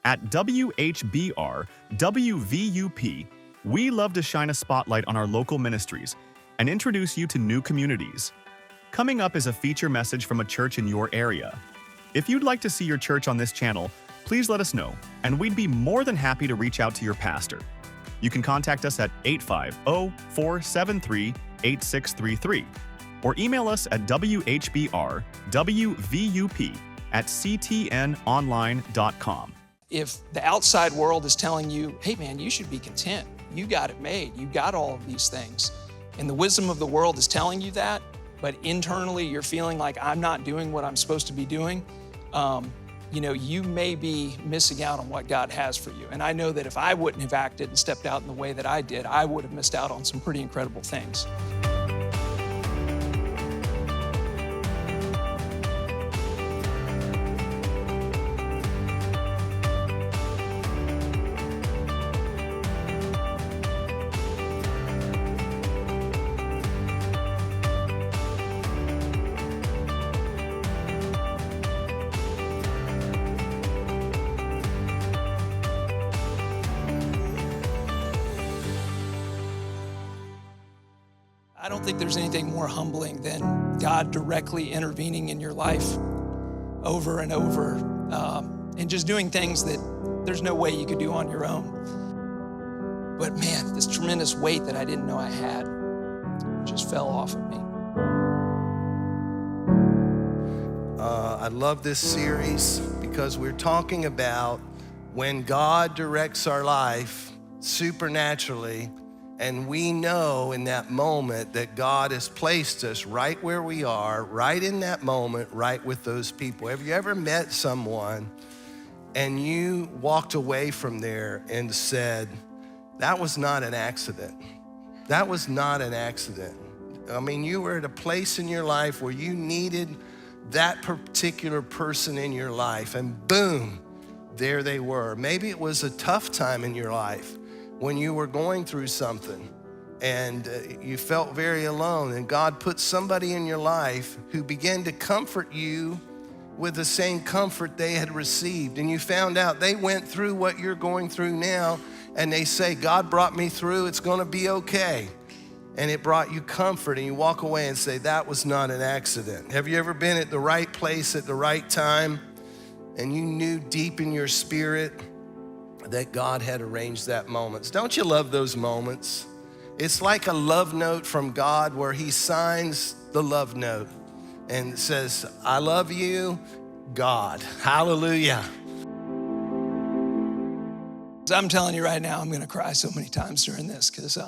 At WHBR, WVUP, we love to shine a spotlight on our local ministries and introduce you to new communities. Coming up is a feature message from a church in your area. If you'd like to see your church on this channel, please let us know, and we'd be more than happy to reach out to your pastor. You can contact us at 850-473-8633 or email us at WHBRWVUP@ctnonline.com. If the outside world is telling you, hey man, you should be content, you got it made, you got all of these things, and the wisdom of the world is telling you that, but internally you're feeling like I'm not doing what I'm supposed to be doing, you may be missing out on what God has for you. And I know that if I wouldn't have acted and stepped out in the way that I did, I would have missed out on some pretty incredible things. I don't think there's anything more humbling than God directly intervening in your life over and over and just doing things that there's no way you could do on your own. But man, this tremendous weight that I didn't know I had just fell off of me. I love this series because we're talking about when God directs our life supernaturally, and we know in that moment that God has placed us right where we are, right in that moment, right with those people. Have you ever met someone and you walked away from there and said, that was not an accident? That was not an accident. I mean, you were at a place in your life where you needed that particular person in your life, and boom, there they were. Maybe it was a tough time in your life when you were going through something and you felt very alone, and God put somebody in your life who began to comfort you with the same comfort they had received. And you found out they went through what you're going through now, and they say, God brought me through, it's gonna be okay. And it brought you comfort, and you walk away and say, that was not an accident. Have you ever been at the right place at the right time, and you knew deep in your spirit that God had arranged that moment? Don't you love those moments? It's like a love note from God where he signs the love note and says, I love you, God. Hallelujah. I'm telling you right now, I'm gonna cry so many times during this because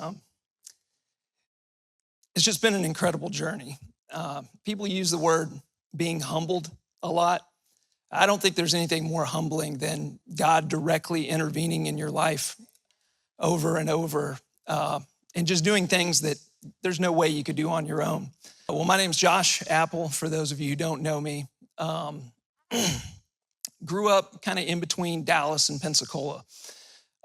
it's just been an incredible journey. People use the word being humbled a lot. I don't think there's anything more humbling than God directly intervening in your life over and over and just doing things that there's no way you could do on your own. Well, my name's Josh Apple, for those of you who don't know me. Grew up kind of in between Dallas and Pensacola.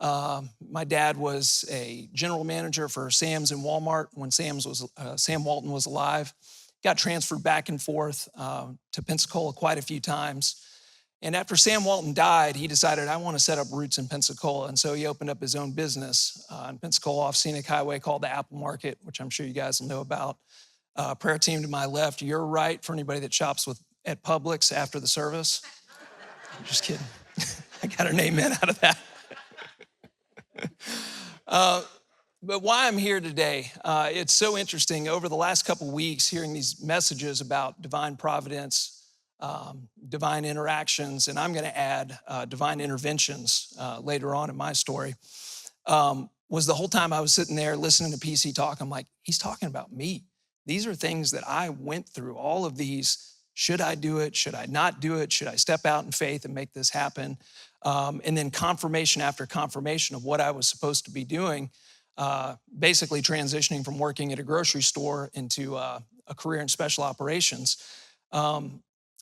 My dad was a general manager for Sam's and Walmart when Sam Walton was alive. Got transferred back and forth to Pensacola quite a few times. And after Sam Walton died, he decided, I want to set up roots in Pensacola. And so he opened up his own business in Pensacola off Scenic Highway called the Apple Market, which I'm sure you guys will know about. Prayer team to my left, you're right, for anybody that shops at Publix after the service. I'm just kidding. I got an amen out of that. But why I'm here today, it's so interesting. Over the last couple of weeks, hearing these messages about divine providence, divine interactions, and I'm gonna add divine interventions later on in my story, was the whole time I was sitting there listening to PC talk, I'm like, he's talking about me. These are things that I went through, all of these. Should I do it? Should I not do it? Should I step out in faith and make this happen? And then confirmation after confirmation of what I was supposed to be doing, basically transitioning from working at a grocery store into a career in special operations.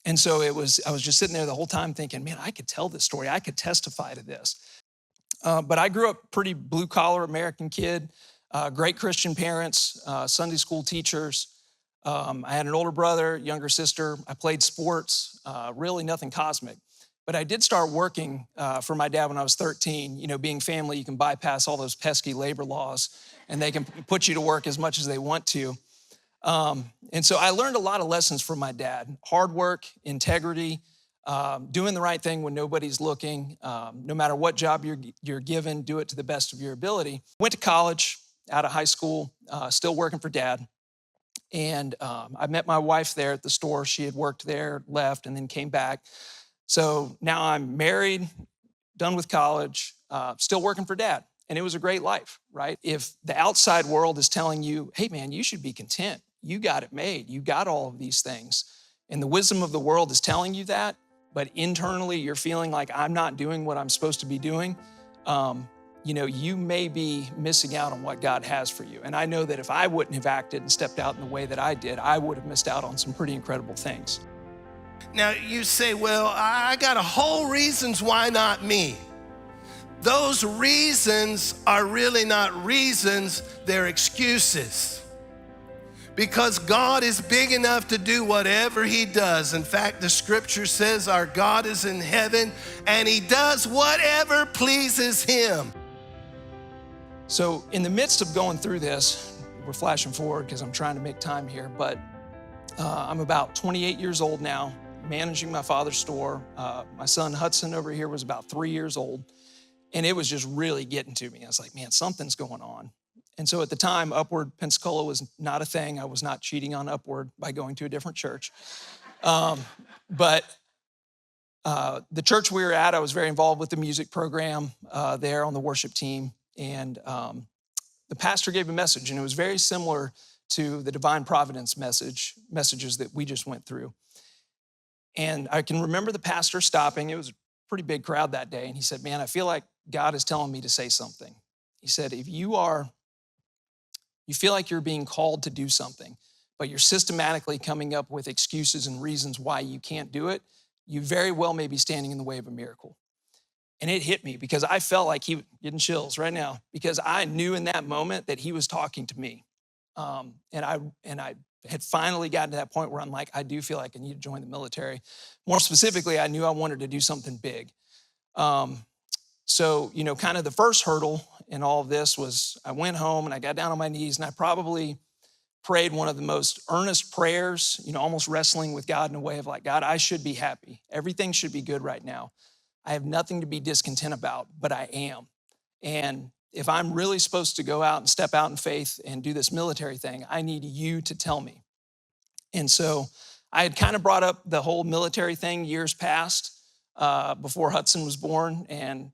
And so I was just sitting there the whole time thinking, man, I could tell this story. I could testify to this. But I grew up pretty blue collar American kid, great Christian parents, Sunday school teachers. I had an older brother, younger sister. I played sports, really nothing cosmic. But I did start working for my dad when I was 13. You know, being family, you can bypass all those pesky labor laws, and they can put you to work as much as they want to. And so I learned a lot of lessons from my dad: hard work, integrity, doing the right thing when nobody's looking. No matter what job you're given, do it to the best of your ability. Went to college, out of high school, still working for dad. And I met my wife there at the store. She had worked there, left, and then came back. So now I'm married, done with college, still working for dad. And it was a great life, right? If the outside world is telling you, hey man, you should be content. You got it made. You got all of these things. And the wisdom of the world is telling you that, but internally you're feeling like I'm not doing what I'm supposed to be doing. You may be missing out on what God has for you. And I know that if I wouldn't have acted and stepped out in the way that I did, I would have missed out on some pretty incredible things. Now you say, well, I got a whole reasons why not me. Those reasons are really not reasons, they're excuses. Because God is big enough to do whatever he does. In fact, the scripture says our God is in heaven and he does whatever pleases him. So in the midst of going through this, we're flashing forward because I'm trying to make time here, but I'm about 28 years old now, managing my father's store. My son Hudson over here was about 3 years old, and it was just really getting to me. I was like, man, something's going on. And so at the time, Upward Pensacola was not a thing. I was not cheating on Upward by going to a different church. But the church we were at, I was very involved with the music program there on the worship team. And the pastor gave a message, and it was very similar to the divine providence messages that we just went through. And I can remember the pastor stopping. It was a pretty big crowd that day. And he said, man, I feel like God is telling me to say something. He said, if you feel like you're being called to do something, but you're systematically coming up with excuses and reasons why you can't do it, you very well may be standing in the way of a miracle. And it hit me because I felt like he was getting chills right now because I knew in that moment that he was talking to me. And I had finally gotten to that point where I'm like, I do feel like I need to join the military. More specifically, I knew I wanted to do something big. So, kind of the first hurdle in all of this was I went home and I got down on my knees and I probably prayed one of the most earnest prayers, almost wrestling with God in a way of like, God, I should be happy. Everything should be good right now. I have nothing to be discontent about, but I am. And if I'm really supposed to go out and step out in faith and do this military thing, I need you to tell me. And so I had kind of brought up the whole military thing years past before Hudson was born. And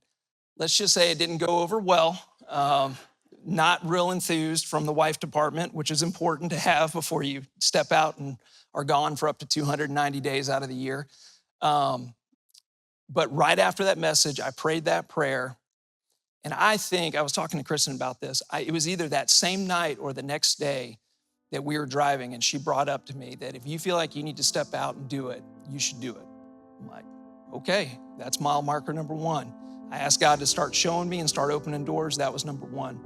let's just say it didn't go over well. Not real enthused from the wife department, which is important to have before you step out and are gone for up to 290 days out of the year. But right after that message, I prayed that prayer. And I think, I was talking to Kristen about this, it was either that same night or the next day that we were driving, and she brought up to me that if you feel like you need to step out and do it, you should do it. I'm like, okay, that's mile marker number one. I asked God to start showing me and start opening doors. That was number one.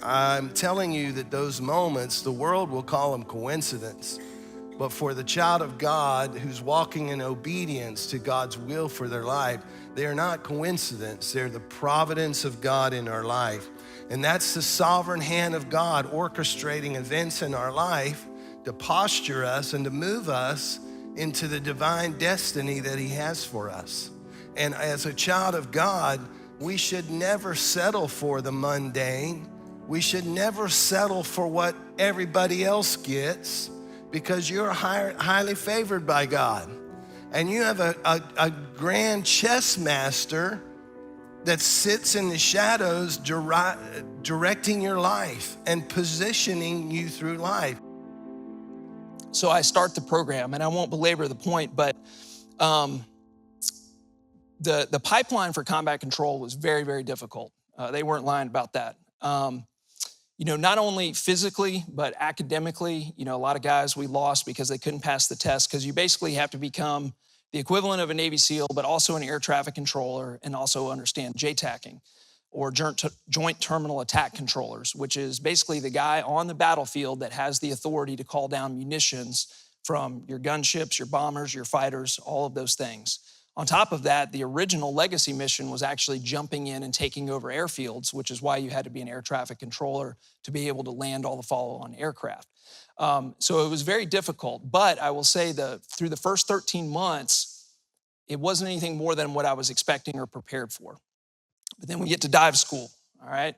I'm telling you that those moments, the world will call them coincidence. But for the child of God who's walking in obedience to God's will for their life, they are not coincidence. They're the providence of God in our life. And that's the sovereign hand of God orchestrating events in our life to posture us and to move us into the divine destiny that he has for us. And as a child of God, we should never settle for the mundane. We should never settle for what everybody else gets, because you're highly favored by God. And you have a grand chess master that sits in the shadows directing your life and positioning you through life. So I start the program, and I won't belabor the point, but the pipeline for combat control was very, very difficult. They weren't lying about that. Not only physically, but academically, a lot of guys we lost because they couldn't pass the test, because you basically have to become the equivalent of a Navy SEAL, but also an air traffic controller, and also understand JTACing, or Joint Terminal Attack Controllers, which is basically the guy on the battlefield that has the authority to call down munitions from your gunships, your bombers, your fighters, all of those things. On top of that, the original legacy mission was actually jumping in and taking over airfields, which is why you had to be an air traffic controller to be able to land all the follow-on aircraft. So it was very difficult, but I will say through the first 13 months, it wasn't anything more than what I was expecting or prepared for. But then we get to dive school, all right?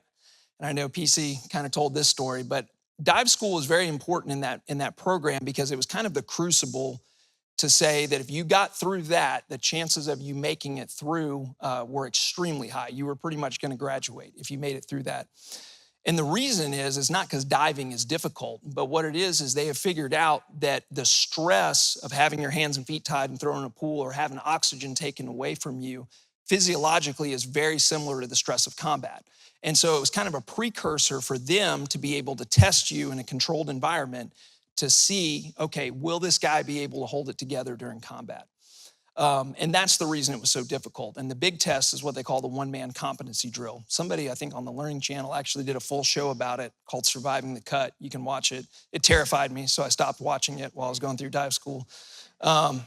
And I know PC kind of told this story, but dive school was very important in that program because it was kind of the crucible to say that if you got through that, the chances of you making it through were extremely high. You were pretty much going to graduate if you made it through that. And the reason is not because diving is difficult, but what it is they have figured out that the stress of having your hands and feet tied and thrown in a pool or having oxygen taken away from you physiologically is very similar to the stress of combat. And so it was kind of a precursor for them to be able to test you in a controlled environment to see, okay, will this guy be able to hold it together during combat? And that's the reason it was so difficult. And the big test is what they call the one-man competency drill. Somebody, I think on the Learning Channel, actually did a full show about it called Surviving the Cut. You can watch it. It terrified me, so I stopped watching it while I was going through dive school. But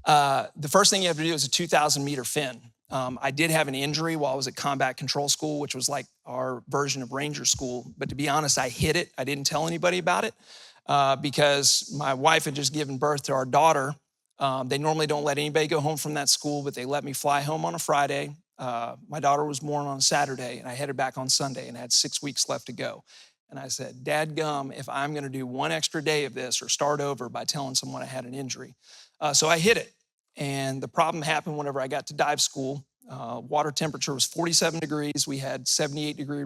the first thing you have to do is a 2,000-meter fin. I did have an injury while I was at combat control school, which was like our version of Ranger school. But to be honest, I hid it. I didn't tell anybody about it because my wife had just given birth to our daughter. They normally don't let anybody go home from that school, but they let me fly home on a Friday. My daughter was born on a Saturday, and I headed back on Sunday and had 6 weeks left to go. And I said, dadgum, if I'm gonna do one extra day of this or start over by telling someone I had an injury. So I hid it. And the problem happened whenever I got to dive school. Water temperature was 47 degrees. We had 78-degree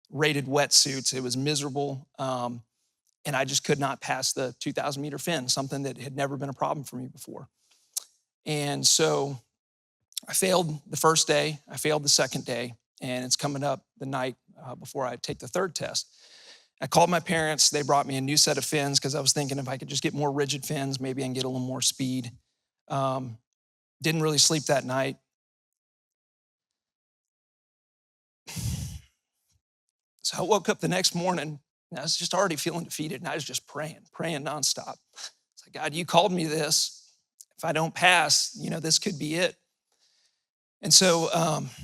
rated wetsuits. It was miserable. And I just could not pass the 2,000-meter fin, something that had never been a problem for me before. And so I failed the first day. I failed the second day. And it's coming up the night before I take the third test. I called my parents. They brought me a new set of fins because I was thinking if I could just get more rigid fins, maybe I can get a little more speed. Didn't really sleep that night. So I woke up the next morning and I was just already feeling defeated and I was just praying nonstop. It's like, God, you called me this. If I don't pass, this could be it. And so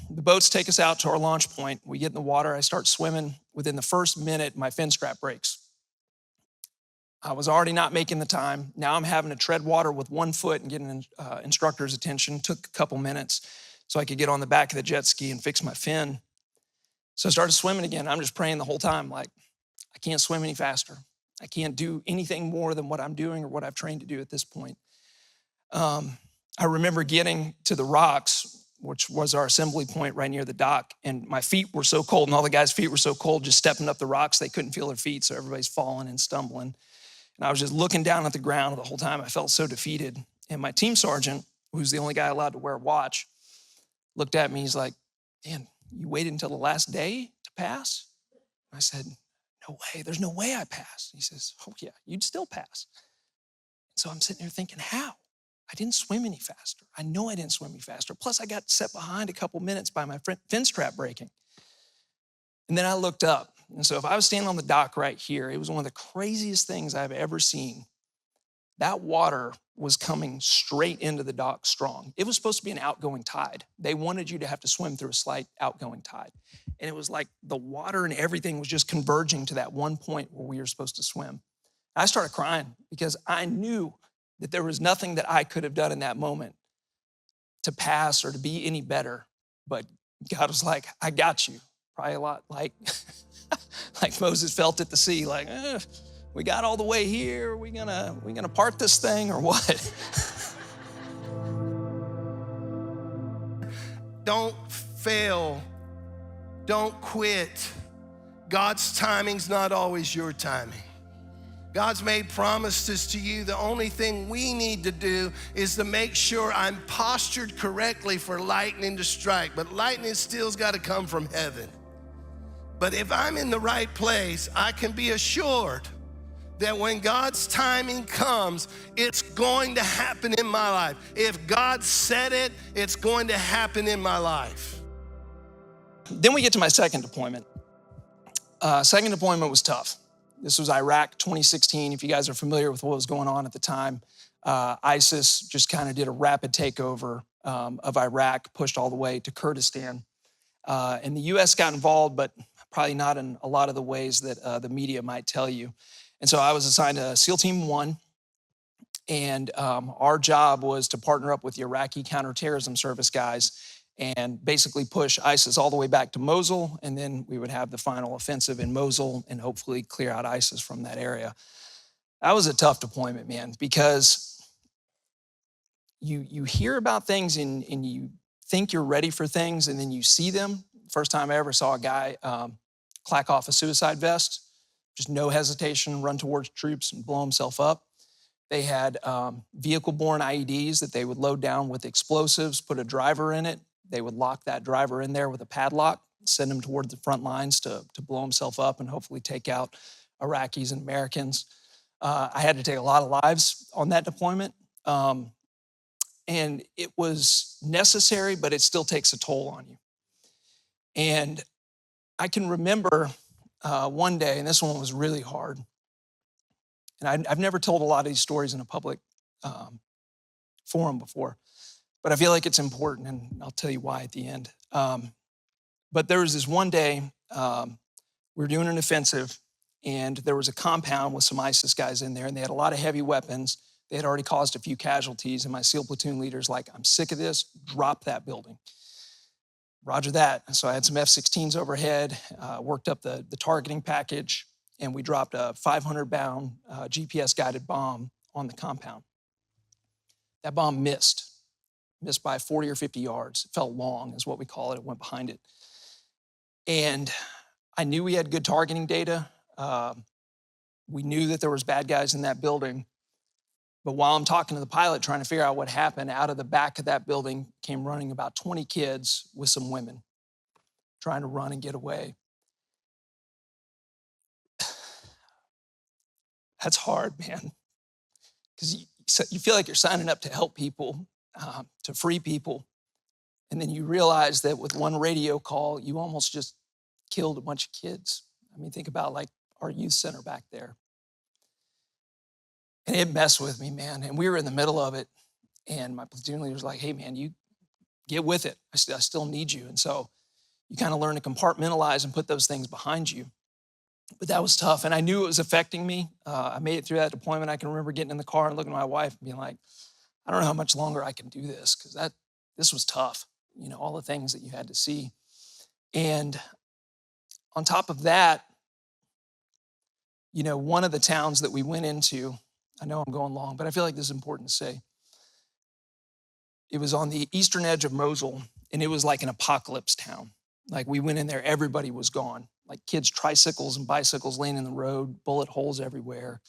the boats take us out to our launch point. We get in the water. I start swimming. Within the first minute, my fin strap breaks. I was already not making the time. Now I'm having to tread water with one foot and getting an instructor's attention. Took a couple minutes so I could get on the back of the jet ski and fix my fin. So I started swimming again. I'm just praying the whole time, like, I can't swim any faster. I can't do anything more than what I'm doing or what I've trained to do at this point. I remember getting to the rocks, which was our assembly point right near the dock, and my feet were so cold, and all the guys' feet were so cold just stepping up the rocks, they couldn't feel their feet, so everybody's falling and stumbling. And I was just looking down at the ground the whole time. I felt so defeated. And my team sergeant, who's the only guy allowed to wear a watch, looked at me. He's like, man, you waited until the last day to pass? I said, no way. There's no way I pass. He says, oh, yeah, you'd still pass. So I'm sitting there thinking, how? I didn't swim any faster. I know I didn't swim any faster. Plus, I got set behind a couple minutes by my fin strap breaking. And then I looked up. And so if I was standing on the dock right here, it was one of the craziest things I've ever seen. That water was coming straight into the dock strong. It was supposed to be an outgoing tide. They wanted you to have to swim through a slight outgoing tide. And it was like the water and everything was just converging to that one point where we were supposed to swim. I started crying because I knew that there was nothing that I could have done in that moment to pass or to be any better. But God was like, I got you. Probably a lot like, like Moses felt at the sea, like, we got all the way here. We gonna part this thing or what? Don't fail. Don't quit. God's timing's not always your timing. God's made promises to you. The only thing we need to do is to make sure I'm postured correctly for lightning to strike. But lightning still's got to come from heaven. But if I'm in the right place, I can be assured that when God's timing comes, it's going to happen in my life. If God said it, it's going to happen in my life. Then we get to my second deployment. Second deployment was tough. This was Iraq 2016. If you guys are familiar with what was going on at the time, ISIS just kind of did a rapid takeover of Iraq, pushed all the way to Kurdistan. And the U.S. got involved, but probably not in a lot of the ways that the media might tell you. And so I was assigned to SEAL Team 1, and our job was to partner up with the Iraqi counterterrorism service guys and basically push ISIS all the way back to Mosul, and then we would have the final offensive in Mosul and hopefully clear out ISIS from that area. That was a tough deployment, man, because you hear about things and you think you're ready for things, and then you see them. First time I ever saw a guy clack off a suicide vest, just no hesitation, run towards troops and blow himself up. They had vehicle-borne IEDs that they would load down with explosives, put a driver in it. They would lock that driver in there with a padlock, send him toward the front lines to blow himself up and hopefully take out Iraqis and Americans. I had to take a lot of lives on that deployment. And it was necessary, but it still takes a toll on you. And I can remember one day, and this one was really hard. And I've never told a lot of these stories in a public forum before, but I feel like it's important, and I'll tell you why at the end. But there was this one day, we were doing an offensive, and there was a compound with some ISIS guys in there, and they had a lot of heavy weapons. They had already caused a few casualties, and my SEAL platoon leader's like, I'm sick of this, drop that building. Roger that. So I had some F-16s overhead, worked up the targeting package, and we dropped a 500-pound GPS-guided bomb on the compound. That bomb missed by 40 or 50 yards. It felt long, is what we call it. It went behind it. And I knew we had good targeting data. We knew that there was bad guys in that building. But while I'm talking to the pilot trying to figure out what happened, out of the back of that building came running about 20 kids with some women trying to run and get away. That's hard, man, because you feel like you're signing up to help people, to free people, and then you realize that with one radio call, you almost just killed a bunch of kids. I mean, think about like our youth center back there. And it messed with me, man. And we were in the middle of it. And my platoon leader was like, hey, man, you get with it. I still need you. And so you kind of learn to compartmentalize and put those things behind you. But that was tough. And I knew it was affecting me. I made it through that deployment. I can remember getting in the car and looking at my wife and being like, I don't know how much longer I can do this, because this was tough. You know, all the things that you had to see. And on top of that, you know, one of the towns that we went into, I know I'm going long, but I feel like this is important to say. It was on the eastern edge of Mosul, and it was like an apocalypse town. Like we went in there, everybody was gone. Like kids' tricycles and bicycles laying in the road, bullet holes everywhere.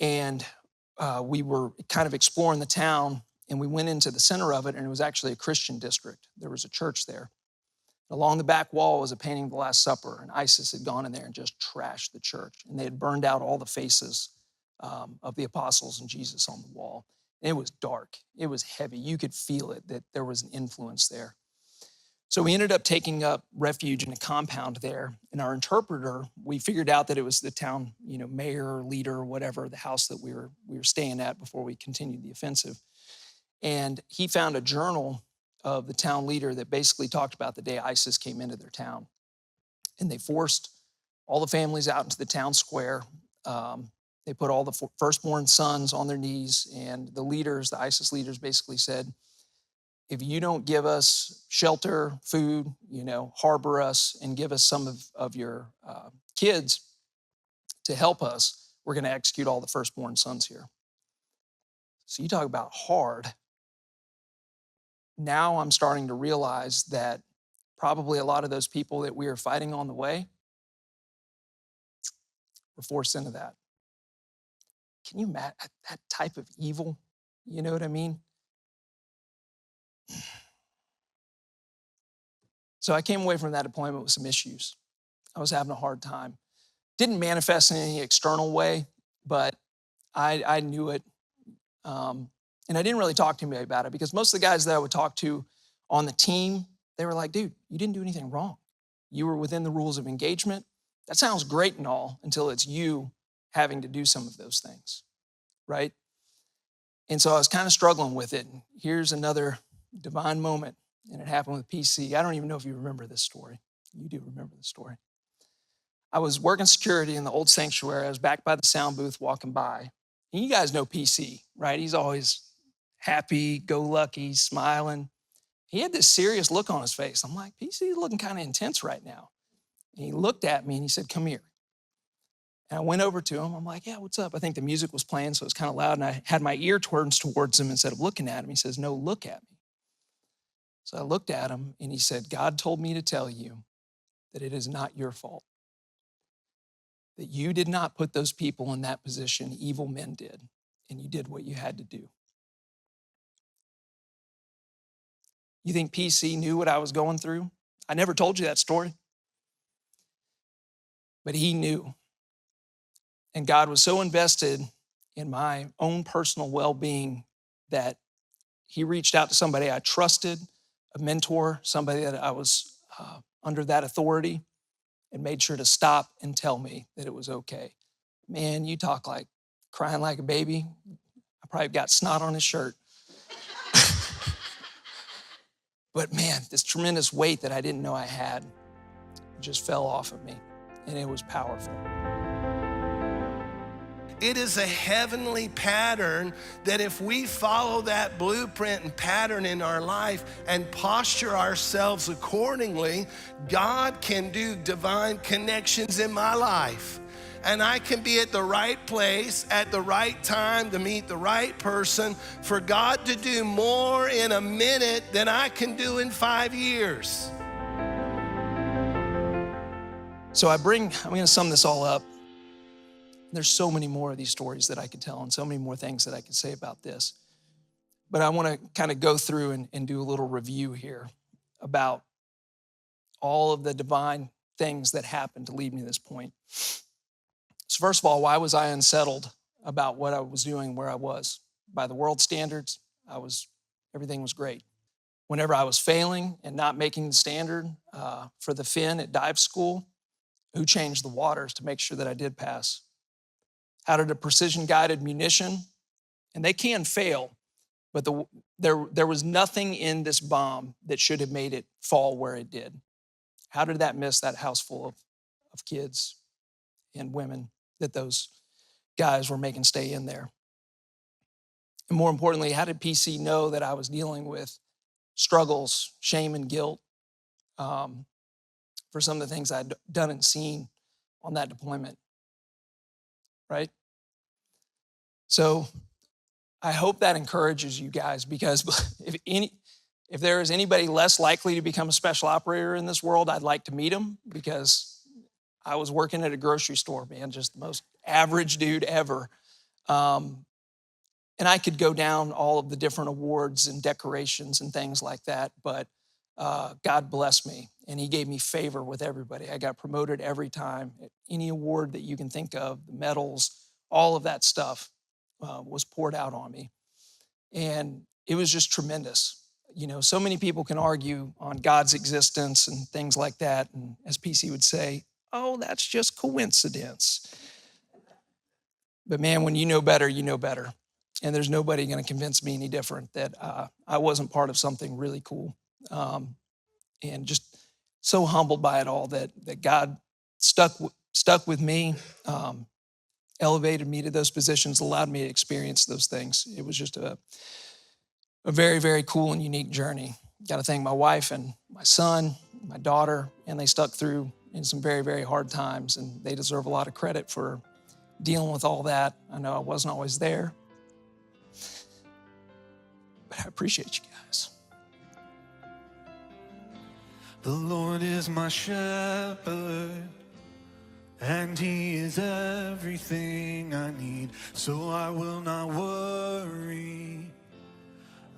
And we were kind of exploring the town, and we went into the center of it, and it was actually a Christian district. There was a church there. Along the back wall was a painting of the Last Supper, and ISIS had gone in there and just trashed the church. And they had burned out all the faces of the apostles and Jesus on the wall. And it was dark. It was heavy. You could feel it, that there was an influence there. So we ended up taking up refuge in a compound there. And our interpreter, we figured out that it was the town, you know, mayor, leader, whatever, the house that we were staying at before we continued the offensive. And he found a journal of the town leader that basically talked about the day ISIS came into their town. And they forced all the families out into the town square. They put all the firstborn sons on their knees, and the leaders, the ISIS leaders, basically said, if you don't give us shelter, food, you know, harbor us, and give us some of your kids to help us, we're going to execute all the firstborn sons here. So you talk about hard. Now I'm starting to realize that probably a lot of those people that we are fighting on the way were forced into that. Can you imagine that type of evil? You know what I mean? So I came away from that deployment with some issues. I was having a hard time. Didn't manifest in any external way, but I knew it. And I didn't really talk to anybody about it, because most of the guys that I would talk to on the team, they were like, dude, you didn't do anything wrong. You were within the rules of engagement. That sounds great and all until it's you having to do some of those things, right? And so I was kind of struggling with it. And here's another divine moment, and it happened with PC. I don't even know if you remember this story. You do remember the story. I was working security in the old sanctuary. I was back by the sound booth walking by. And you guys know PC, right? He's always happy, go lucky, smiling. He had this serious look on his face. I'm like, PC's looking kind of intense right now. And he looked at me and he said, come here. And I went over to him. I'm like, yeah, what's up? I think the music was playing, so it was kind of loud. And I had my ear towards him instead of looking at him. He says, no, look at me. So I looked at him and he said, God told me to tell you that it is not your fault. That you did not put those people in that position, evil men did, and you did what you had to do. You think PC knew what I was going through? I never told you that story. But he knew. And God was so invested in my own personal well-being that he reached out to somebody I trusted, a mentor, somebody that I was under that authority, and made sure to stop and tell me that it was okay. Man, you talk like crying like a baby. I probably got snot on his shirt. But man, this tremendous weight that I didn't know I had just fell off of me, and it was powerful. It is a heavenly pattern that if we follow that blueprint and pattern in our life and posture ourselves accordingly, God can do divine connections in my life. And I can be at the right place at the right time to meet the right person for God to do more in a minute than I can do in 5 years. So I'm going to sum this all up. There's so many more of these stories that I could tell and so many more things that I could say about this. But I want to kind of go through and do a little review here about all of the divine things that happened to lead me to this point. So first of all, why was I unsettled about what I was doing where I was? By the world standards, everything was great. Whenever I was failing and not making the standard for the fin at dive school, who changed the waters to make sure that I did pass? How did a precision-guided munition, and they can fail, but there was nothing in this bomb that should have made it fall where it did. How did that miss that house full of kids and women that those guys were making stay in there? And more importantly, how did PC know that I was dealing with struggles, shame, and guilt for some of the things I'd done and seen on that deployment, right? So I hope that encourages you guys, because if there is anybody less likely to become a special operator in this world, I'd like to meet them, because I was working at a grocery store, man, just the most average dude ever. And I could go down all of the different awards and decorations and things like that, but God blessed me, and he gave me favor with everybody. I got promoted every time. Any award that you can think of, the medals, all of that stuff was poured out on me. And it was just tremendous. You know, so many people can argue on God's existence and things like that. And as PC would say, oh, that's just coincidence. But man, when you know better, you know better. And there's nobody going to convince me any different that I wasn't part of something really cool. And just so humbled by it all that God stuck with me, elevated me to those positions, allowed me to experience those things. It was just a very, very cool and unique journey. Got to thank my wife and my son, my daughter, and they stuck through in some very, very hard times, and they deserve a lot of credit for dealing with all that. I know I wasn't always there, but I appreciate you guys. The Lord is my shepherd, and he is everything I need, so I will not worry.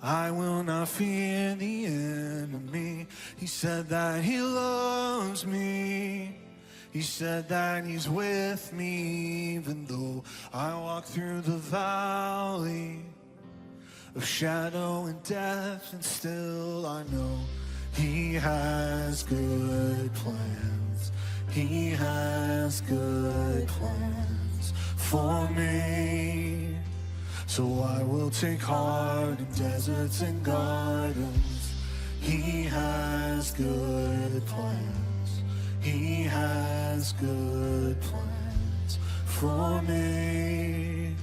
I will not fear the enemy. He said that he loves me. He said that he's with me, even though I walk through the valley of shadow and death, and still I know he has good plans. He has good plans for me. So I will take heart in deserts and gardens. He has good plans. He has good plans for me.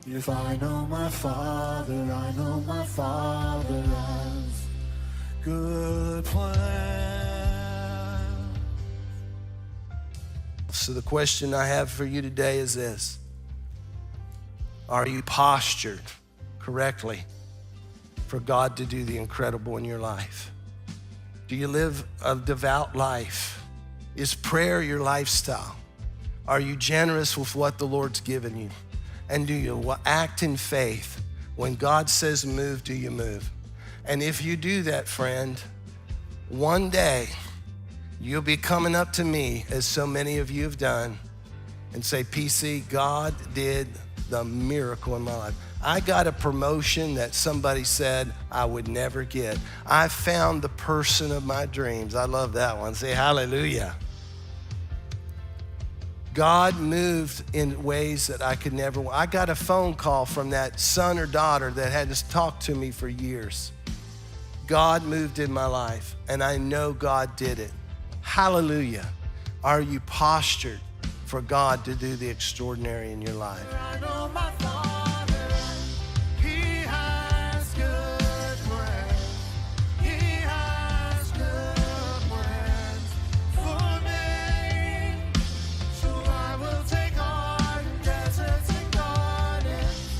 If I know my Father, I know my Father has good plans. So the question I have for you today is this. Are you postured correctly for God to do the incredible in your life? Do you live a devout life? Is prayer your lifestyle? Are you generous with what the Lord's given you? And do you act in faith? When God says move, do you move? And if you do that, friend, one day you'll be coming up to me, as so many of you have done, and say, PC, God did the miracle in my life. I got a promotion that somebody said I would never get. I found the person of my dreams. I love that one. Say hallelujah. God moved in ways that I could never. I got a phone call from that son or daughter that had to talk to me for years. God moved in my life, and I know God did it. Hallelujah. Are you postured for God to do the extraordinary in your life? I know my Father, He has good plans. He has good plans for me. So I will take heart in deserts and gardens.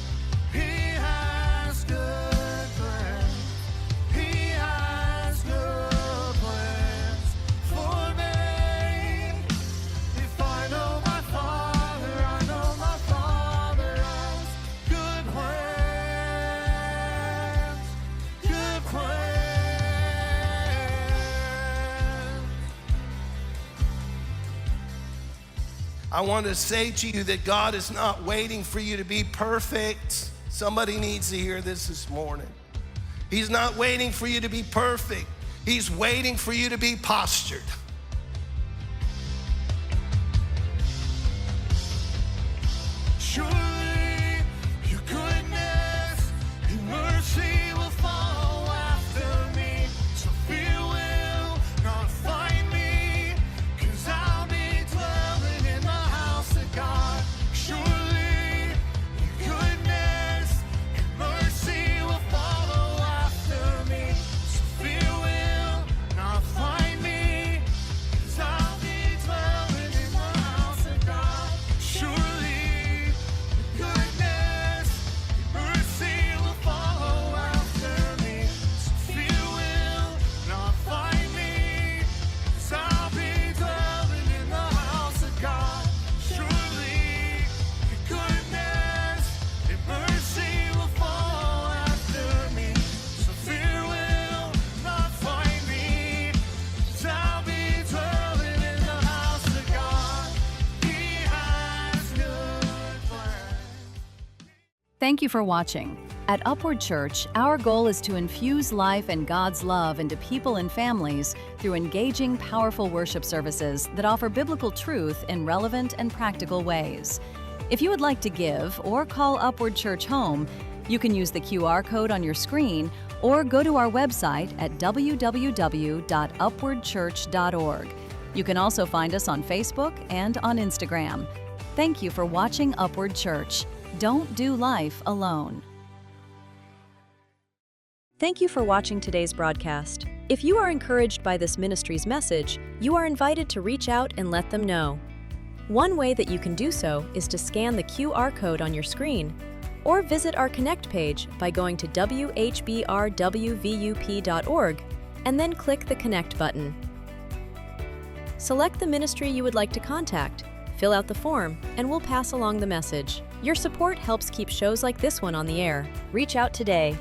He has good plans. He has good plans for me. If I know my Father, I know my Father has good plans. Good plans. I want to say to you that God is not waiting for you to be perfect. Somebody needs to hear this morning. He's not waiting for you to be perfect. He's waiting for you to be postured. Surely your goodness and mercy will follow after me. So fear will not find me, 'cause I'll be dwelling in the house of God. Surely your goodness and mercy will follow after me. So fear will not find me, 'cause I'll be dwelling in the house of God. Surely goodness and mercy will follow after me. So fear will not find me, 'cause I'll be dwelling in the house of God. Surely goodness and mercy will follow after me. So fear will not find me, 'cause I'll be dwelling in the house of God. He has good plans. Thank you for watching. At Upward Church, our goal is to infuse life and God's love into people and families through engaging, powerful worship services that offer biblical truth in relevant and practical ways. If you would like to give or call Upward Church home, you can use the QR code on your screen or go to our website at www.upwardchurch.org. You can also find us on Facebook and on Instagram. Thank you for watching Upward Church. Don't do life alone. Thank you for watching today's broadcast. If you are encouraged by this ministry's message, you are invited to reach out and let them know. One way that you can do so is to scan the QR code on your screen, or visit our Connect page by going to WHBRWVUP.org and then click the Connect button. Select the ministry you would like to contact, fill out the form, and we'll pass along the message. Your support helps keep shows like this one on the air. Reach out today.